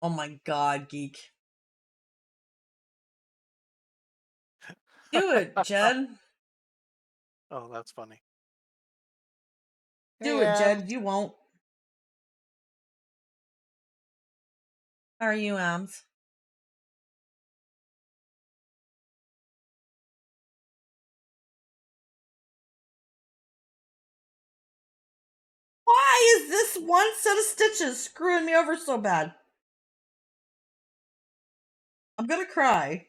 Oh my god, geek. Do it, Jed. Oh, that's funny. Do Hey, it, Abs. Jed. You won't. How are you, Ams? Why is this one set of stitches screwing me over so bad? I'm gonna cry.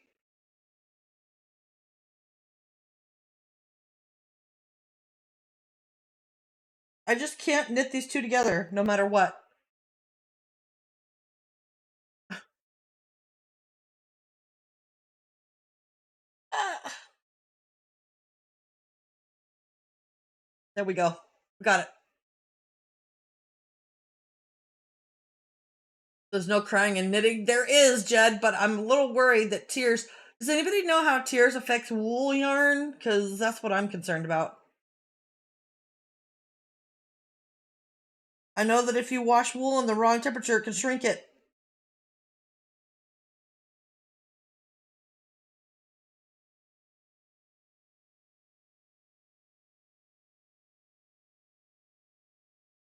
I just can't knit these two together, no matter what. Ah, there we go. We got it. There's no crying and knitting. There is, Jed, but I'm a little worried that tears. Does anybody know how tears affects wool yarn? Because that's what I'm concerned about. I know that if you wash wool in the wrong temperature, it can shrink it.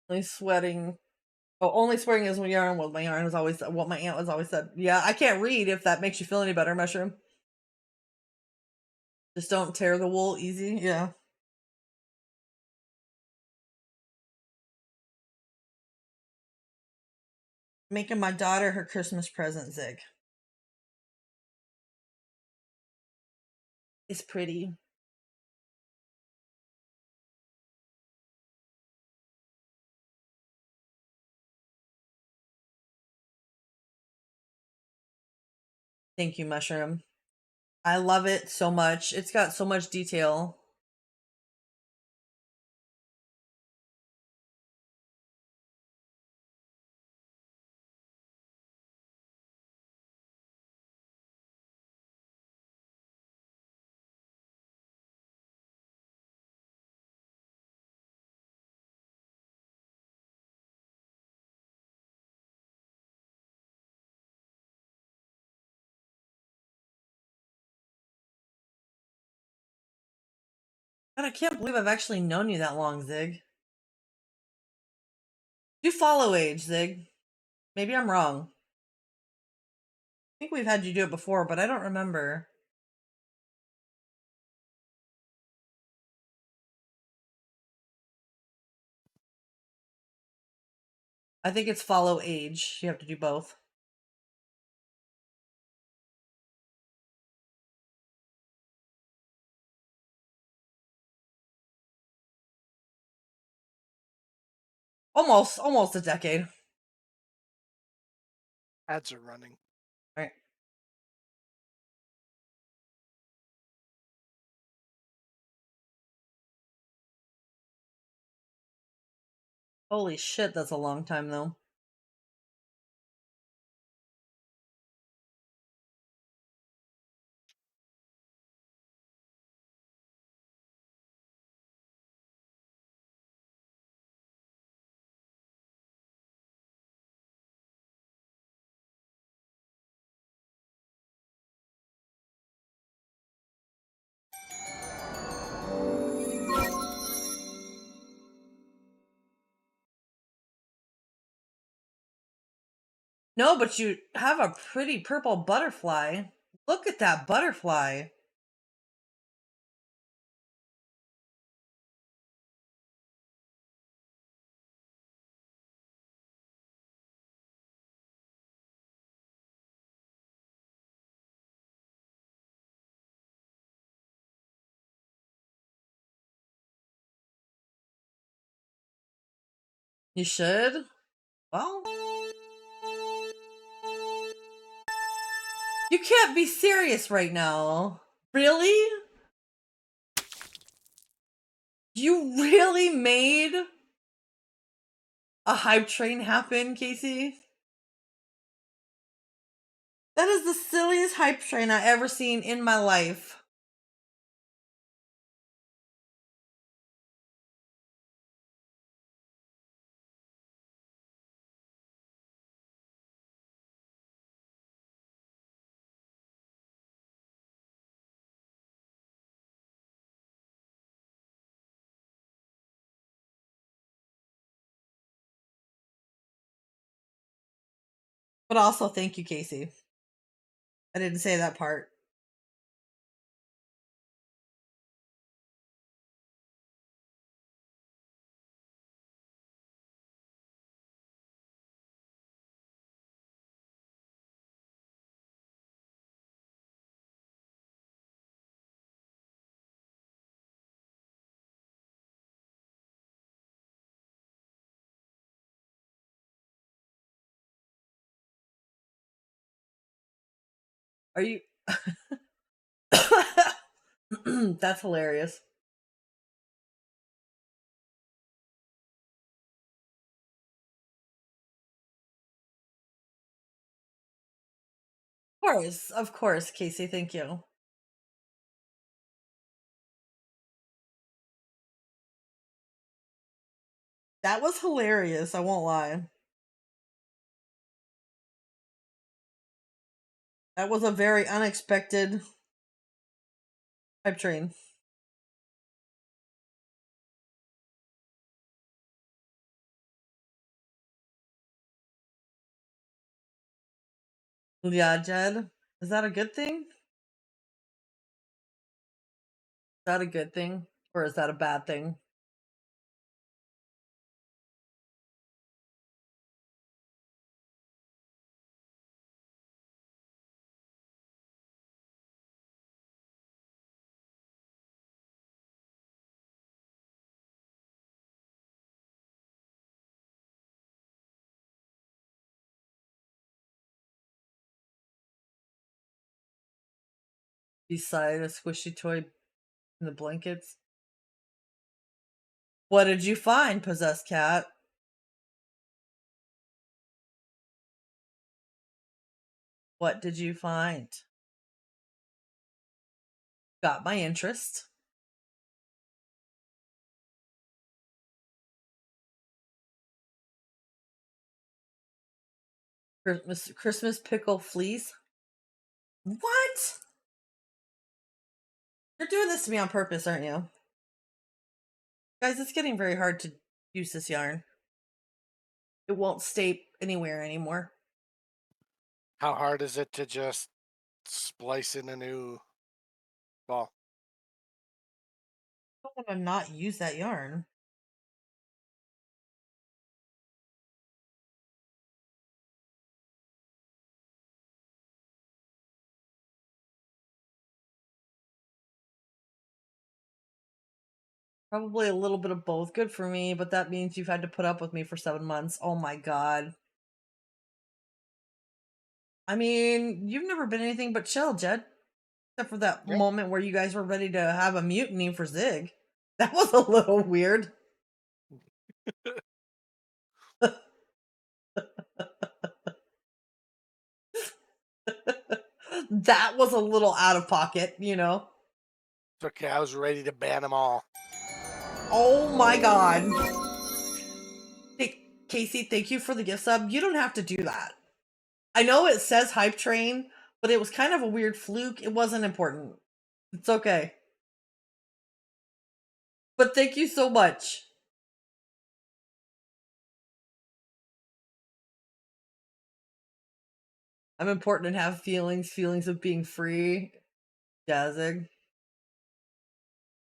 Only sweating. Oh, only swearing is when yarn. What my yarn was always. What my aunt was always said. Yeah, I can't read. If that makes you feel any better, Mushroom. Just don't tear the wool easy. Yeah. Making my daughter her Christmas present, Zig. It's pretty. Thank you, Mushroom. I love it so much. It's got so much detail. God, I can't believe I've actually known you that long, Zig. You follow age, Zig. Maybe I'm wrong. I think we've had you do it before, but I don't remember. I think it's follow age. You have to do both. Almost a decade. Ads are running. All right. Holy shit, that's a long time though. No, but you have a pretty purple butterfly. Look at that butterfly. You should. Well, you can't be serious right now. Really? You really made a hype train happen, Casey? That is the silliest hype train I ever seen in my life. But also, thank you, Casey. I didn't say that part. Are you? That's hilarious. Of course, Casey. Thank you. That was hilarious. I won't lie. That was a very unexpected hype train. Yeah, Jed. Is that a good thing? Is that a good thing? Or is that a bad thing? Beside a squishy toy in the blankets? What did you find, possessed cat? What did you find? Got my interest. Christmas pickle fleece? What? You're doing this to me on purpose, aren't you? Guys, it's getting very hard to use this yarn. It won't stay anywhere anymore. How hard is it to just splice in a new ball? I don't want to not use that yarn. Probably a little bit of both. Good for me, but that means you've had to put up with me for 7 months. Oh my god. I mean, you've never been anything but chill, Jed. Except for that Yeah. moment where you guys were ready to have a mutiny for Zig. That was a little weird. That was a little out of pocket, you know? It's okay. I was ready to ban them all. Oh my god. Hey, Casey, thank you for the gift sub. You don't have to do that. I know it says hype train, but it was kind of a weird fluke. It wasn't important. It's okay. But thank you so much. I'm important and have feelings of being free. Jazzig.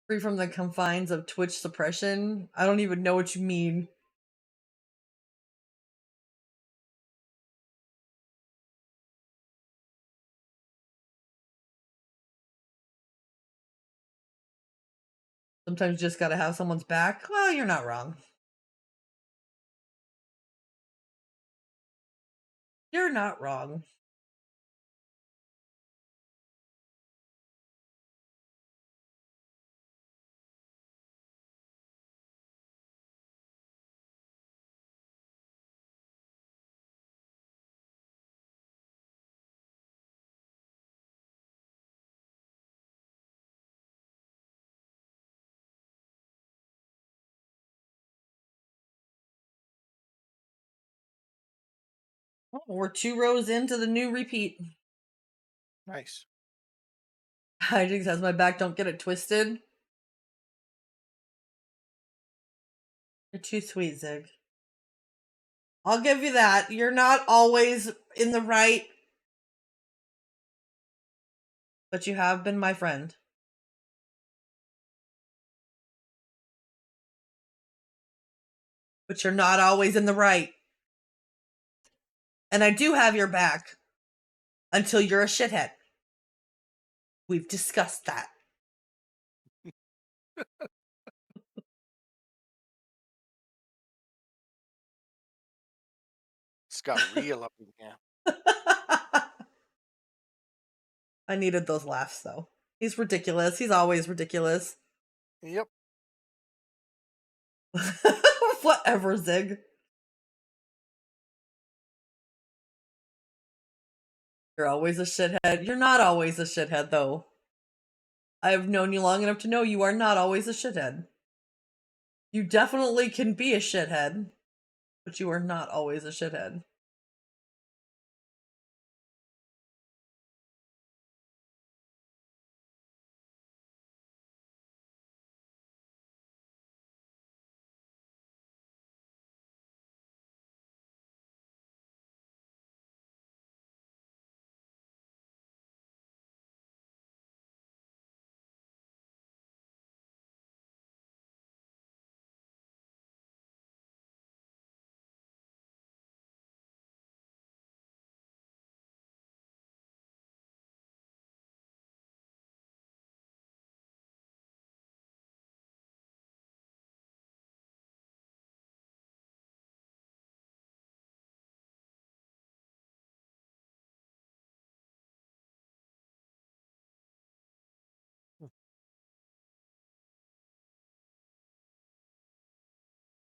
Free from the confines of Twitch suppression. I don't even know what you mean. Sometimes you just gotta have someone's back. Well, you're not wrong. You're not wrong. Oh, we're 2 rows into the new repeat. Nice. Hijinks has my back. Don't get it twisted. You're too sweet, Zig. I'll give you that. You're not always in the right, but you have been my friend. But you're not always in the right. And I do have your back until you're a shithead. We've discussed that. It's got real up in here. I needed those laughs, though. He's ridiculous. He's always ridiculous. Yep. Whatever, Zig. You're always a shithead. You're not always a shithead, though. I have known you long enough to know you are not always a shithead. You definitely can be a shithead, but you are not always a shithead.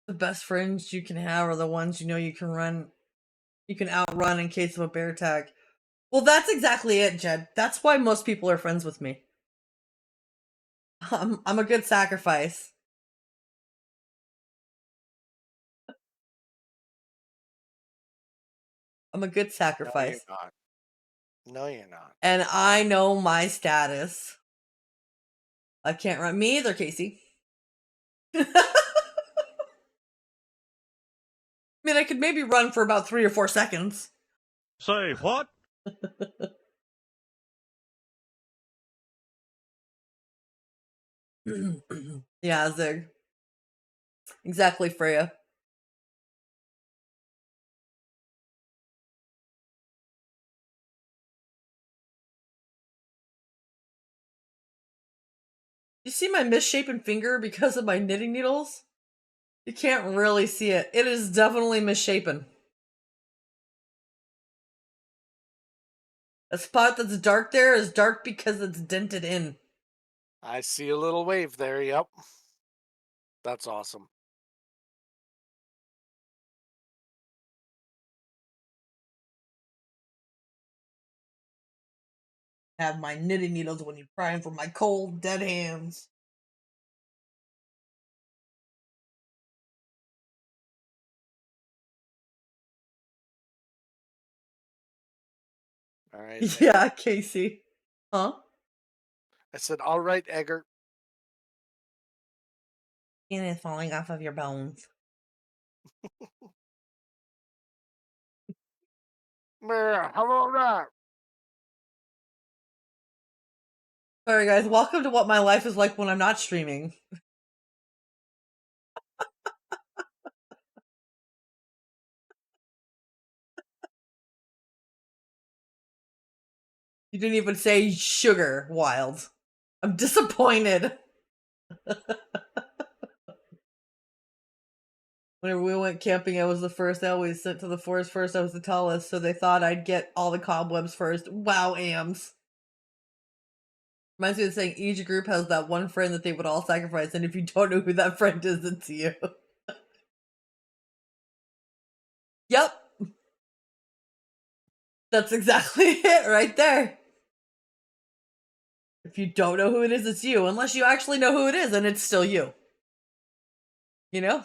The best friends you can have are the ones you know you can outrun in case of a bear attack. Well, that's exactly it, Jed. That's why most people are friends with me. I'm a good sacrifice. I'm a good No, you're sacrifice. not. No, you're not. And I know my status. I can't run me either, Casey. I mean, I could maybe run for about 3 or 4 seconds. Say what? Yeah, Zig. Exactly, Freya. You see my misshapen finger because of my knitting needles? You can't really see it. It is definitely misshapen. A spot that's dark there is dark because it's dented in. I see a little wave there. Yep. That's awesome. Have my knitting needles when you pry them from my cold, dead hands. All right. Yeah, Egger. Casey. Huh? I said, all right, Egger. Skin is falling off of your bones. How about that? Sorry, guys. Welcome to what my life is like when I'm not streaming. You didn't even say sugar, Wild. I'm disappointed. Whenever we went camping, I was the first. I always sent to the forest first. I was the tallest, so they thought I'd get all the cobwebs first. Wow, AMs. Reminds me of saying each group has that one friend that they would all sacrifice, and if you don't know who that friend is, it's you. Yep. That's exactly it right there. If you don't know who it is, it's you. Unless you actually know who it is, and it's still you. You know?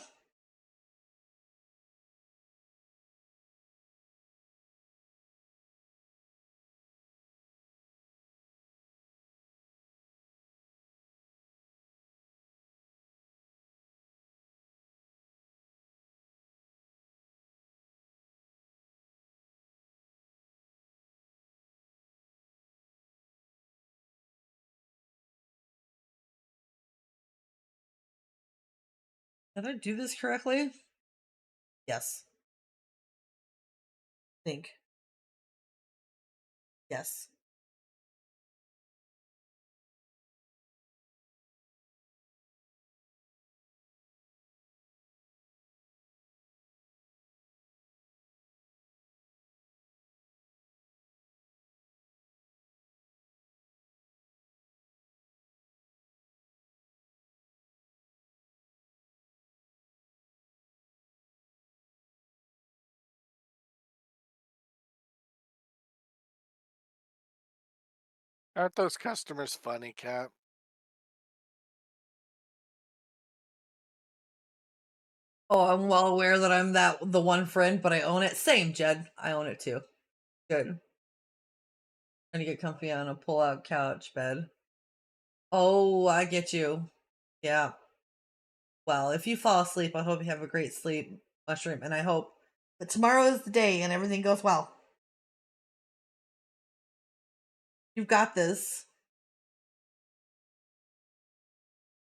Did I do this correctly? Yes. Think. Yes. Aren't those customers funny, Cat? Oh, I'm well aware that I'm the one friend, but I own it. Same, Jed. I own it too. Good. Trying to get comfy on a pull-out couch bed. Oh, I get you. Yeah. Well, if you fall asleep, I hope you have a great sleep, Mushroom, and I hope that tomorrow is the day and everything goes well. You've got this.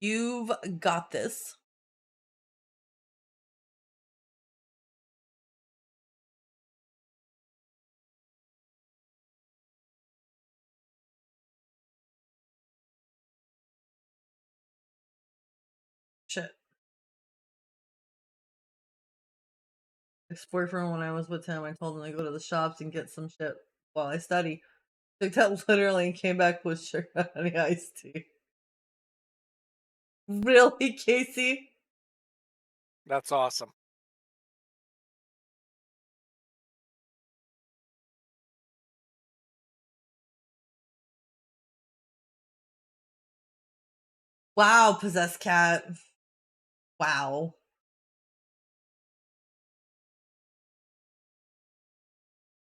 You've got this. Shit. Ex-boyfriend, when I was with him, I told him to go to the shops and get some shit while I study. Took that literally and came back with sugar honey iced tea. Really, Casey? That's awesome. Wow, possessed cat. Wow.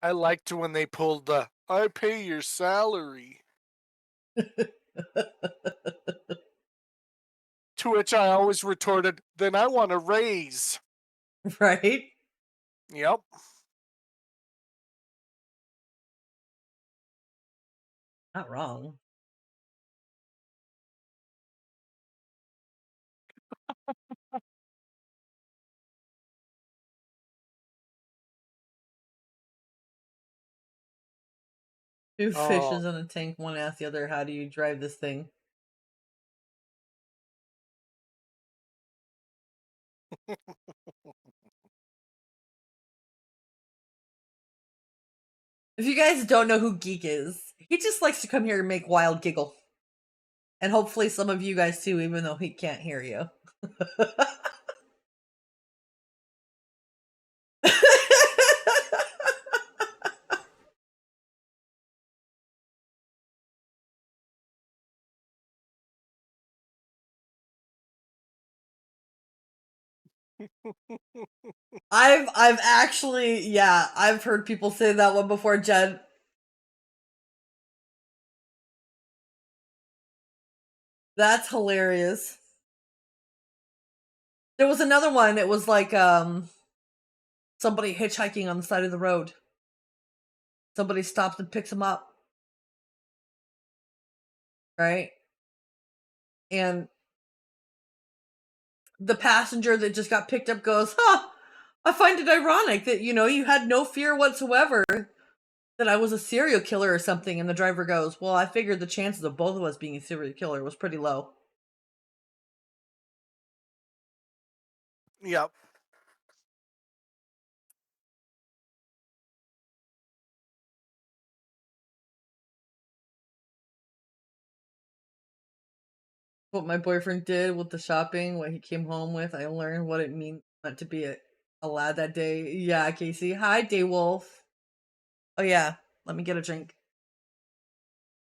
I liked when they pulled the "I pay your salary," to which I always retorted, "Then I want a raise." Right? Yep. Not wrong. Two Oh, fishes in a tank. One asked the other, "How do you drive this thing?" If you guys don't know who Geek is, he just likes to come here and make wild giggle. And hopefully some of you guys too, even though he can't hear you. I've actually, yeah, I've heard people say that one before, Jen. That's hilarious. There was another one. It was like somebody hitchhiking on the side of the road. Somebody stops and picks them up, right? And the passenger that just got picked up goes, "Huh, I find it ironic that, you had no fear whatsoever that I was a serial killer or something." And the driver goes, "Well, I figured the chances of both of us being a serial killer was pretty low." yep. What my boyfriend did with the shopping, what he came home with, I learned what it meant not to be a lad that day. Yeah, Casey. Hi, Daywolf. Oh, yeah. Let me get a drink.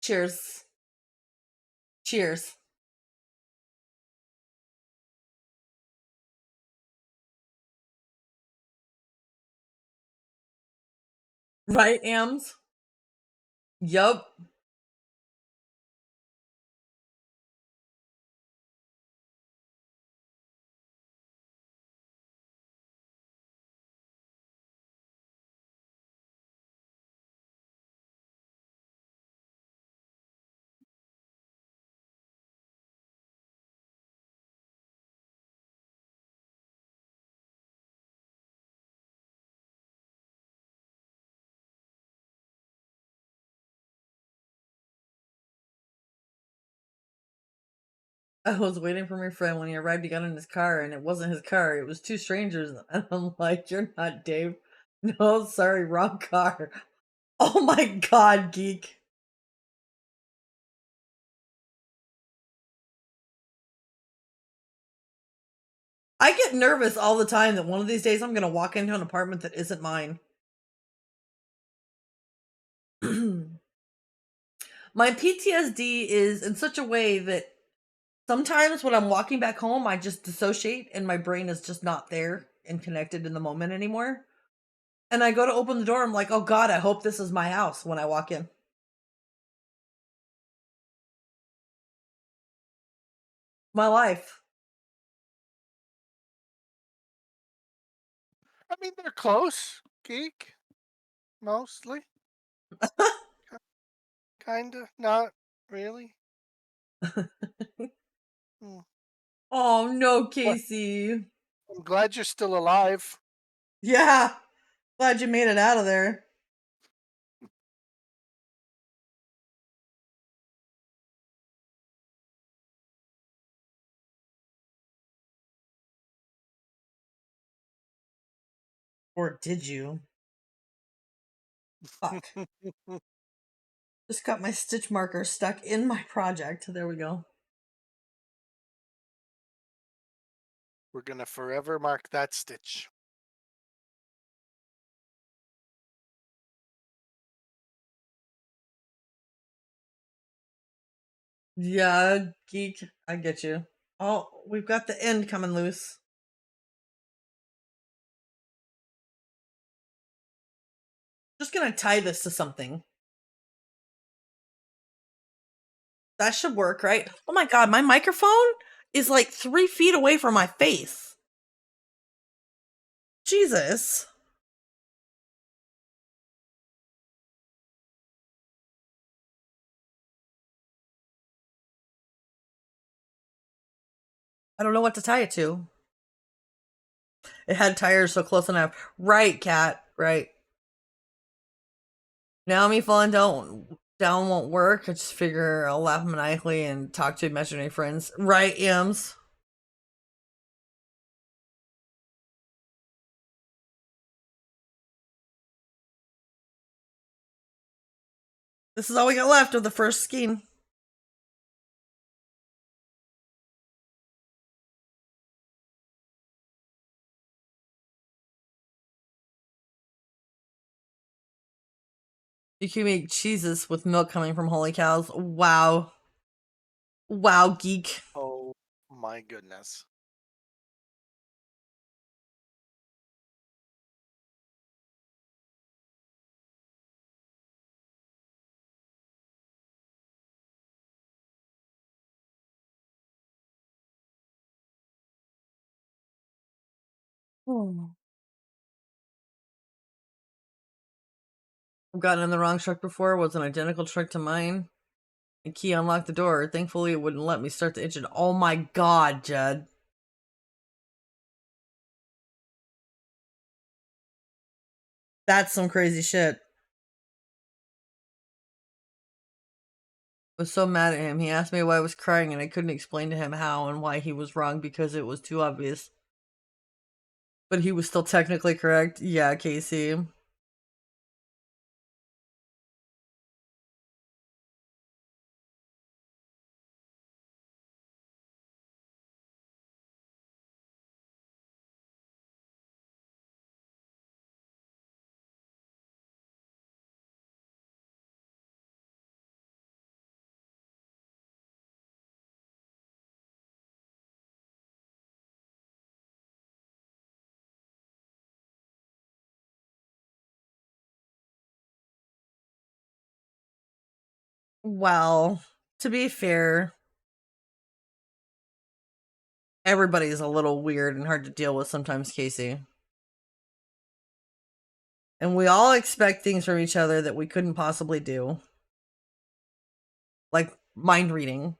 Cheers. Cheers. Right, Ams? Yup. I was waiting for my friend. When he arrived, he got in his car, and it wasn't his car. It was two strangers. And I'm like, "You're not Dave." No, sorry, wrong car. Oh my god, geek. I get nervous all the time that one of these days I'm gonna walk into an apartment that isn't mine. My PTSD is in such a way that sometimes when I'm walking back home, I just dissociate and my brain is just not there and connected in the moment anymore. And I go to open the door, I'm like, "Oh god, I hope this is my house" when I walk in. My life. I mean, they're close. Geek, mostly. Kinda. Not really. Hmm. Oh no, Well, Casey. I'm glad you're still alive. Yeah. Glad you made it out of there. Or did you? Fuck. Just got my stitch marker stuck in my project. There we go. We're gonna forever mark that stitch. Yeah, geek. I get you. Oh, we've got the end coming loose. Just gonna tie this to something. That should work, right? Oh my god, my microphone is like 3 feet away from my face. Jesus. I don't know what to tie it to. It had tires so close enough. Right, cat. Right. Now me falling down won't work. I just figure I'll laugh maniacally and talk to imaginary friends. Right, Ems? This is all we got left of the first scheme. You can make cheeses with milk coming from holy cows. Wow. Wow, geek. Oh my goodness. Hmm. I've gotten in the wrong truck before. It was an identical truck to mine. The key unlocked the door. Thankfully, it wouldn't let me start the engine. Oh my god, Judd. That's some crazy shit. I was so mad at him. He asked me why I was crying, and I couldn't explain to him how and why he was wrong because it was too obvious. But he was still technically correct. Yeah, Casey. Well, to be fair, everybody's a little weird and hard to deal with sometimes, Casey. And we all expect things from each other that we couldn't possibly do. Like mind reading.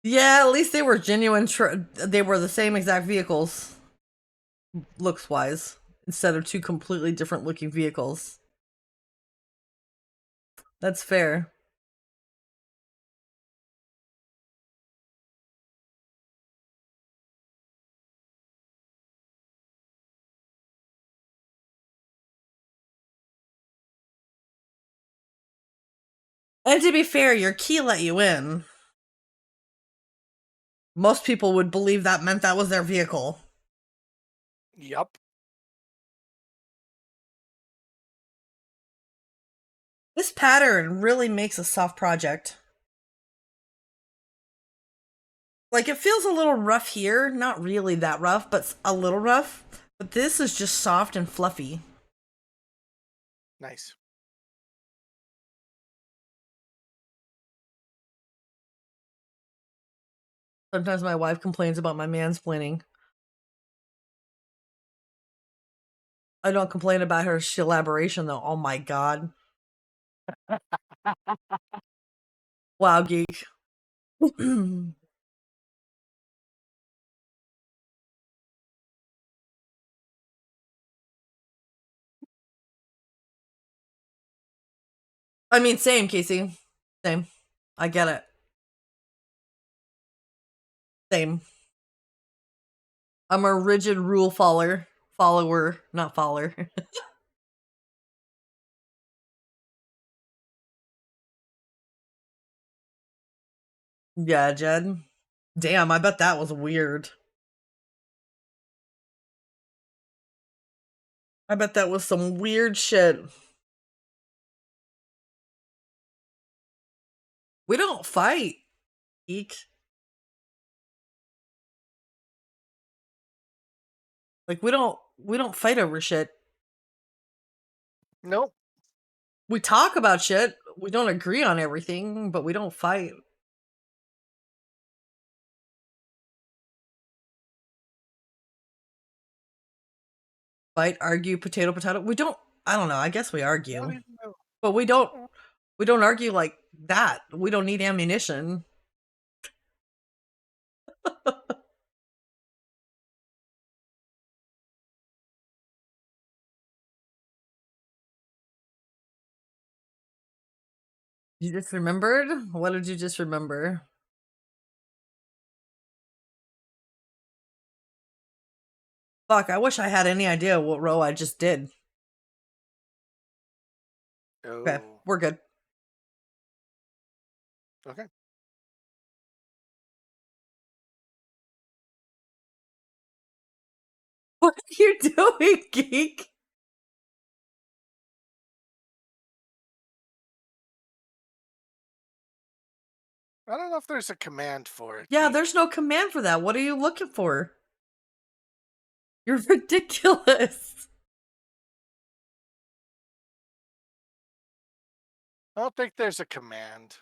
Yeah, at least they were genuine. They were the same exact vehicles, looks wise, instead of two completely different looking vehicles. That's fair. And to be fair, your key let you in. Most people would believe that meant that was their vehicle. Yup. This pattern really makes a soft project. Like, it feels a little rough here. Not really that rough, but a little rough. But this is just soft and fluffy. Nice. Sometimes my wife complains about my mansplaining. I don't complain about her elaboration, though. Oh my god. Wow, geek. I mean, same, Casey. Same. I get it. Same. I'm a rigid rule follower, not follower. Yeah, Jed. Damn, I bet that was weird. I bet that was some weird shit. We don't fight, geek. Like, we don't fight over shit. Nope. We talk about shit. We don't agree on everything, but we don't fight. Fight, argue, potato, potato. We don't. I don't know. I guess we I don't argue, even know. but we don't. We don't argue like that. We don't need ammunition. You just remembered? What did you just remember? Fuck, I wish I had any idea what row I just did. Okay, Oh. we're good. Okay. What are you doing, geek? I don't know if there's a command for it, Yeah, Geek. there's no command for that. What are you looking for? You're ridiculous. I don't think there's a command.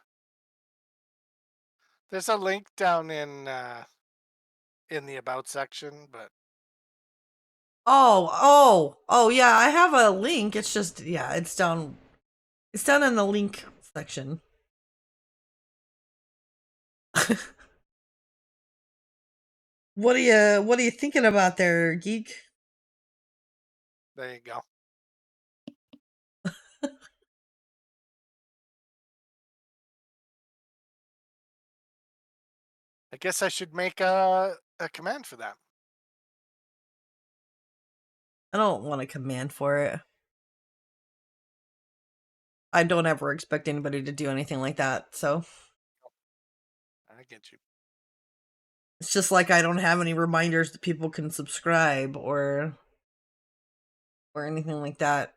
There's a link down in the about section, but Oh, yeah, I have a link. It's just, yeah, it's down in the link section. What are you thinking about there, geek? there you go. I guess I should make a command for that. I don't want a command for it. I don't ever expect anybody to do anything like that. So I get you. it's just like I don't have any reminders that people can subscribe or anything like that.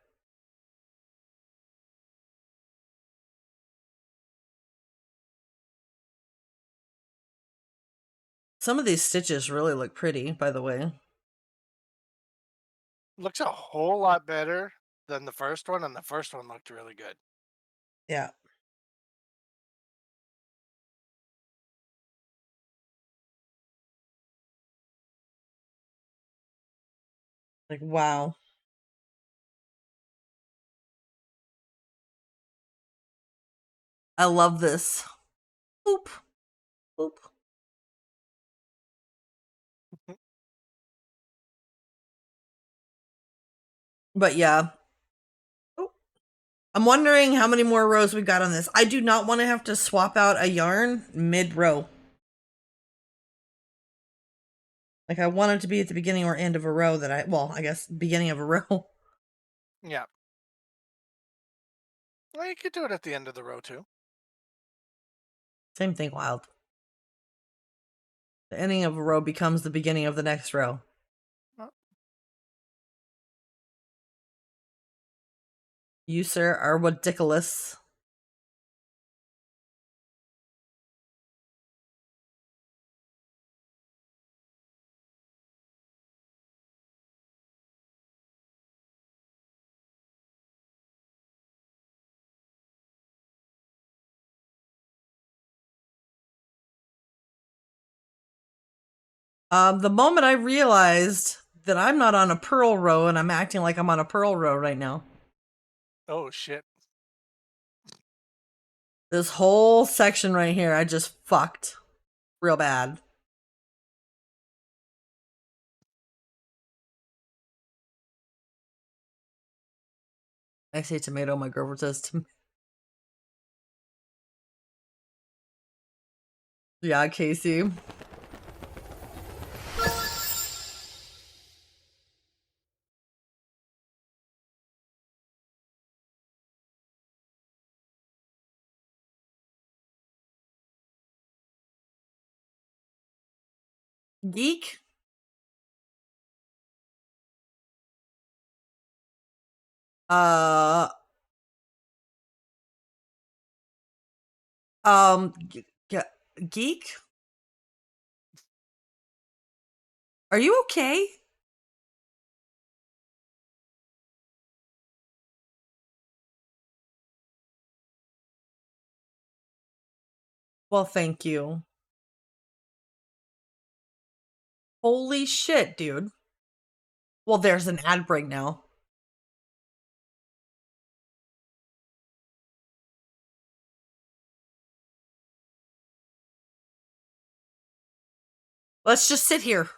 Some of these stitches really look pretty, by the way. Looks a whole lot better than the first one, and the first one looked really good. Yeah. Like, wow. I love this. Boop. Boop. But yeah. Oh, I'm wondering how many more rows we got on this. I do not want to have to swap out a yarn mid-row. Like, I want it to be at the beginning or end of a row that I guess beginning of a row. Yeah. Well, you could do it at the end of the row too. Same thing, wild. The ending of a row becomes the beginning of the next row. Well, You, sir, are ridiculous. The moment I realized that I'm not on a purl row and I'm acting like I'm on a purl row right now. oh shit. This whole section right here, I just fucked real bad. I say tomato, my girlfriend says tomato. Yeah, Casey. Geek? Uh, Geek? Are you okay? Well, thank you. Holy shit, dude. Well, there's an ad break now. Let's just sit here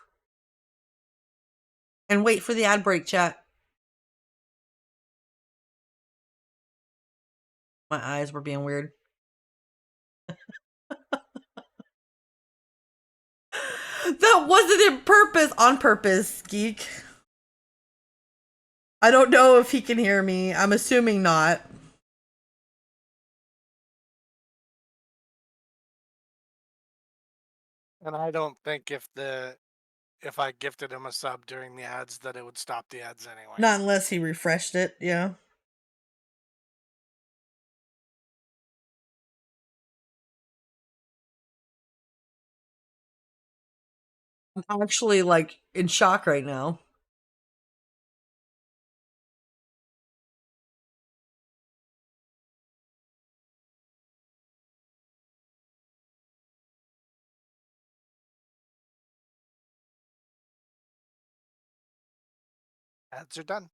and wait for the ad break, chat. My eyes were being weird. That wasn't in purpose. On purpose, Geek. I don't know if he can hear me. I'm assuming not. And I don't think if I gifted him a sub during the ads that it would stop the ads anyway. Not unless he refreshed it, yeah. I'm actually like in shock right now. Ads are done.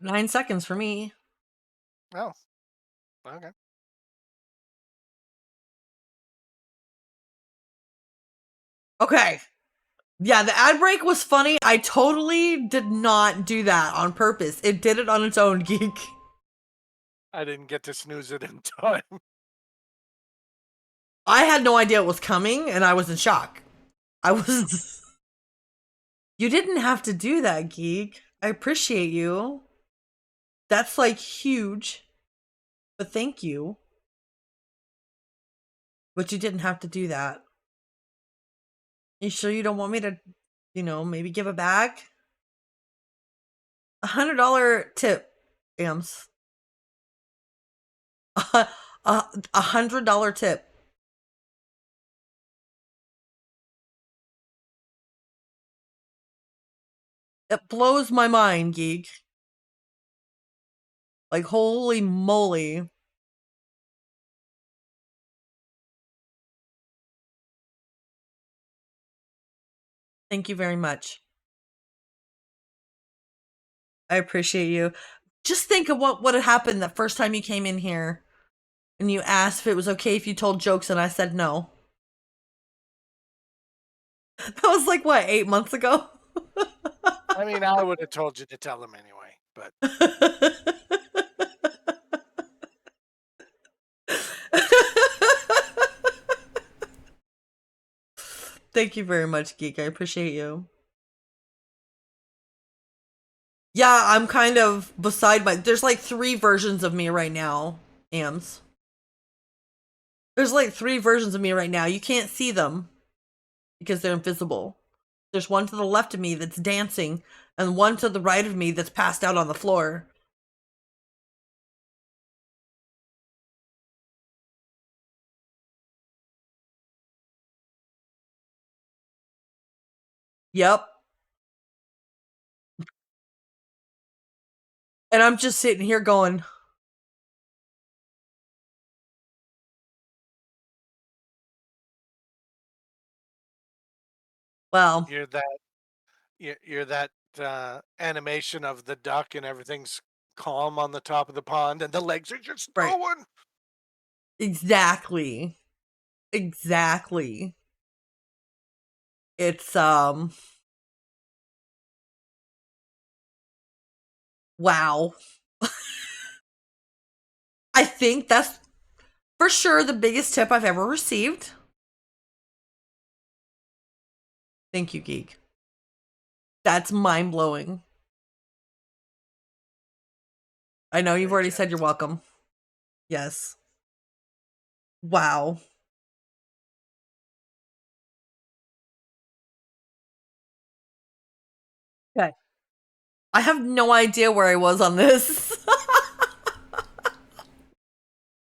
9 seconds for me. Oh. Okay. Okay. Yeah, the ad break was funny. I totally did not do that on purpose. It did it on its own, Geek. I didn't get to snooze it in time. I had no idea it was coming and I was in shock. I was. You didn't have to do that, Geek. I appreciate you. That's like huge. But thank you. But you didn't have to do that. You sure you don't want me to, maybe give it back? $100 tip, Ams. $100 tip. It blows my mind, Geek. Like, holy moly. Thank you very much. I appreciate you. Just think of what would have happened the first time you came in here and you asked if it was okay if you told jokes and I said no. That was like, what, 8 months ago? I mean, I would have told you to tell him anyway, but Thank you very much, Geek. I appreciate you. Yeah, I'm kind of beside my. There's like 3 versions of me right now, Ams. There's like 3 versions of me right now. You can't see them because they're invisible. There's one to the left of me that's dancing, and one to the right of me that's passed out on the floor. Yep. And I'm just sitting here going, well, you're that you're that animation of the duck and everything's calm on the top of the pond and the legs are just right. going. Exactly. Exactly. It's wow. I think that's for sure the biggest tip I've ever received. Thank you, Geek. That's mind blowing. I know you've Very already said you're jealous. welcome. Yes. Wow. Okay. I have no idea where I was on this.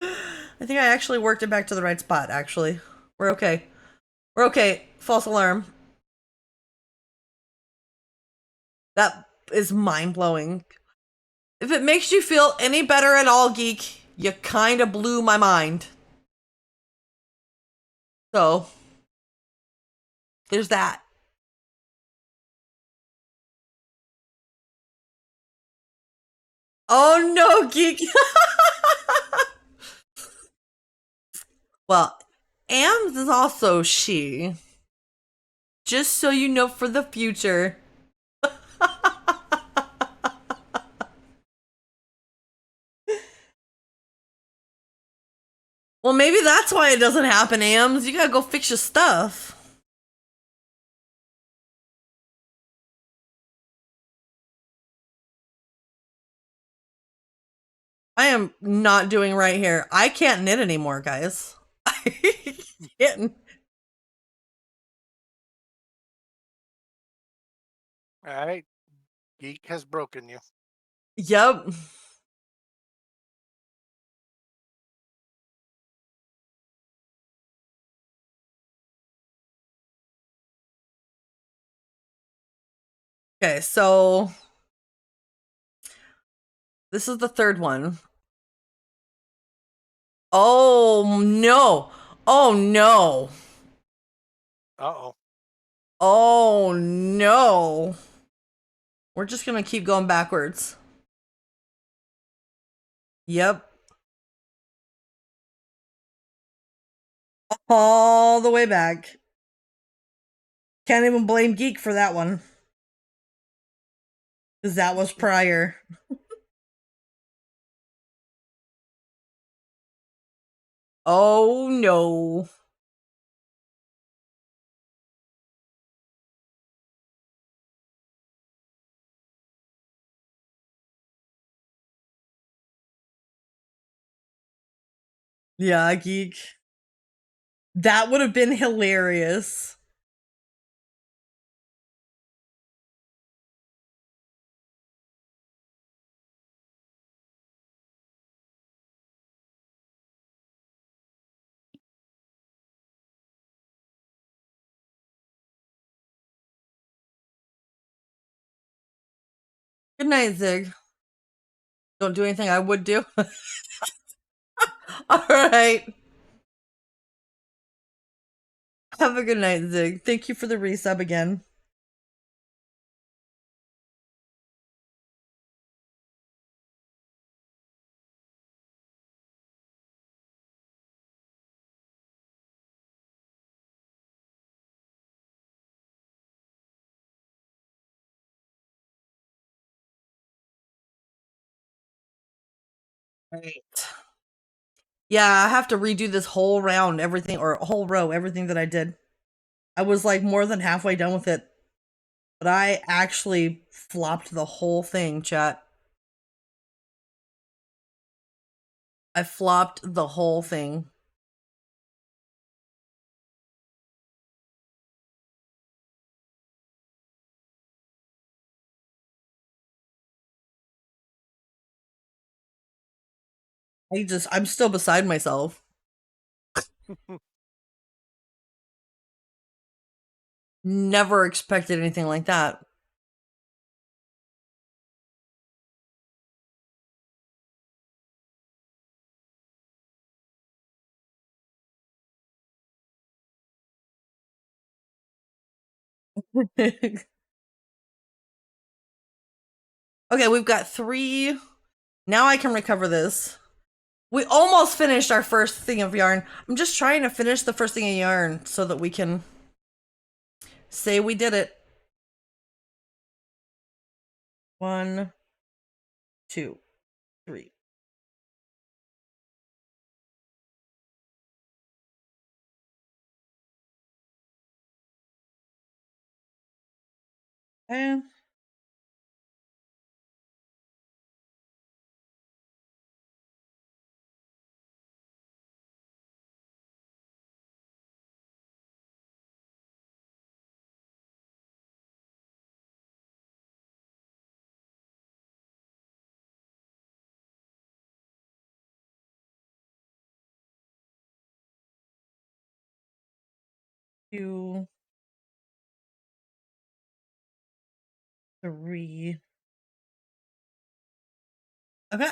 I think I actually worked it back to the right spot, actually. We're okay. We're okay. False alarm. That is mind blowing. If it makes you feel any better at all, Geek, you kind of blew my mind. So, there's that. Oh no, Geek. Well, Ams is also she. Just so you know for the future. Well, maybe that's why it doesn't happen, Ams. You gotta go fix your stuff. I am not doing right here. I can't knit anymore, guys. I can't. All right, geek has broken you. Yep. Okay, so this is the third one. Oh no. Oh no. Uh-oh. Oh no. We're just gonna keep going backwards. Yep. All the way back. Can't even blame Geek for that one. Because that was prior. Oh no. Yeah, Geek. That would have been hilarious. Good night, Zig. Don't do anything I would do. All right. Have a good night, Zig. Thank you for the resub again. Right. Yeah, I have to redo this whole round, everything, or whole row, everything that I did. I was like more than halfway done with it, but I actually flopped the whole thing, chat. I flopped the whole thing. I'm still beside myself. Never expected anything like that. Okay, we've got 3. Now I can recover this. We almost finished our first thing of yarn. I'm just trying to finish the first thing of yarn so that we can say we did it. 1, 2, 3. And two, 3. Okay.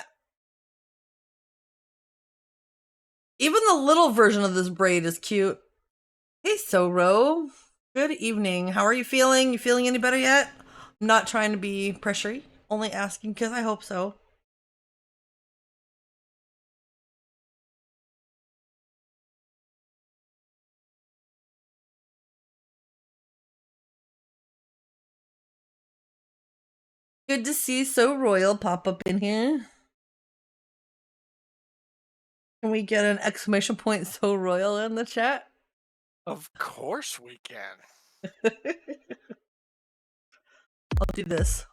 Even the little version of this braid is cute. Hey, Soro. Good evening. How are you feeling? You feeling any better yet? I'm not trying to be pressury, only asking because I hope so. Good to see So Royal pop up in here. Can we get an exclamation point So Royal in the chat? Of course we can. I'll do this.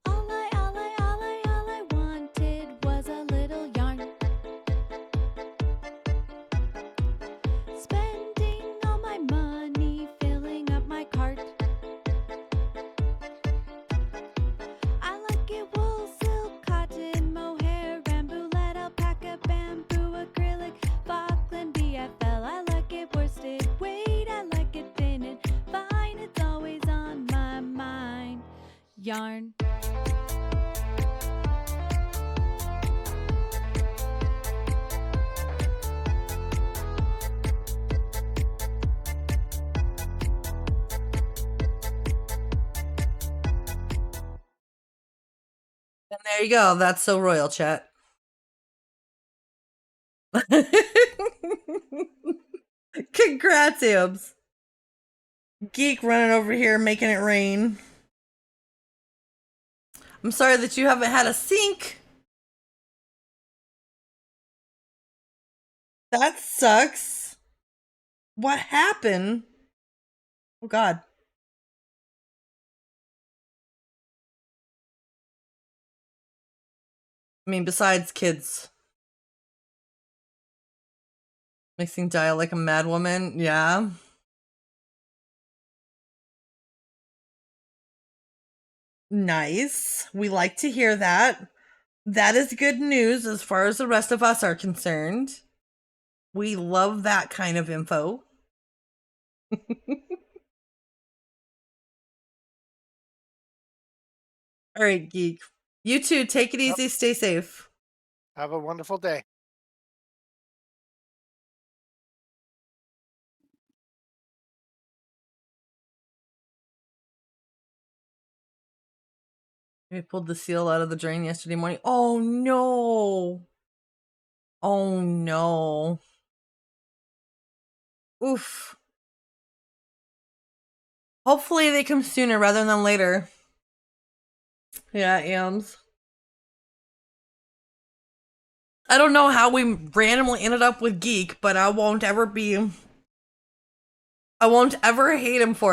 All I wanted was a little yarn. Spending all my money, filling up my cart. I like it wool, silk, cotton, mohair, bamboo, lead, alpaca, bamboo, acrylic, Falkland, BFL. I like it worsted weight, I like it thin and fine. It's always on my mind. Yarn. And there you go. That's So Royal, chat. Congrats, Abs. Geek running over here making it rain. I'm sorry that you haven't had a sink. That sucks. What happened? Oh, God. I mean, besides kids mixing dye like a mad woman, yeah. Nice. We like to hear that. That is good news as far as the rest of us are concerned. We love that kind of info. All right, geek. You too. Take it easy. Stay safe. Have a wonderful day. I pulled the seal out of the drain yesterday morning. Oh no. Oh no. Oof. Hopefully they come sooner rather than later. Yeah, Ams. I don't know how we randomly ended up with geek, but I won't ever hate him for it.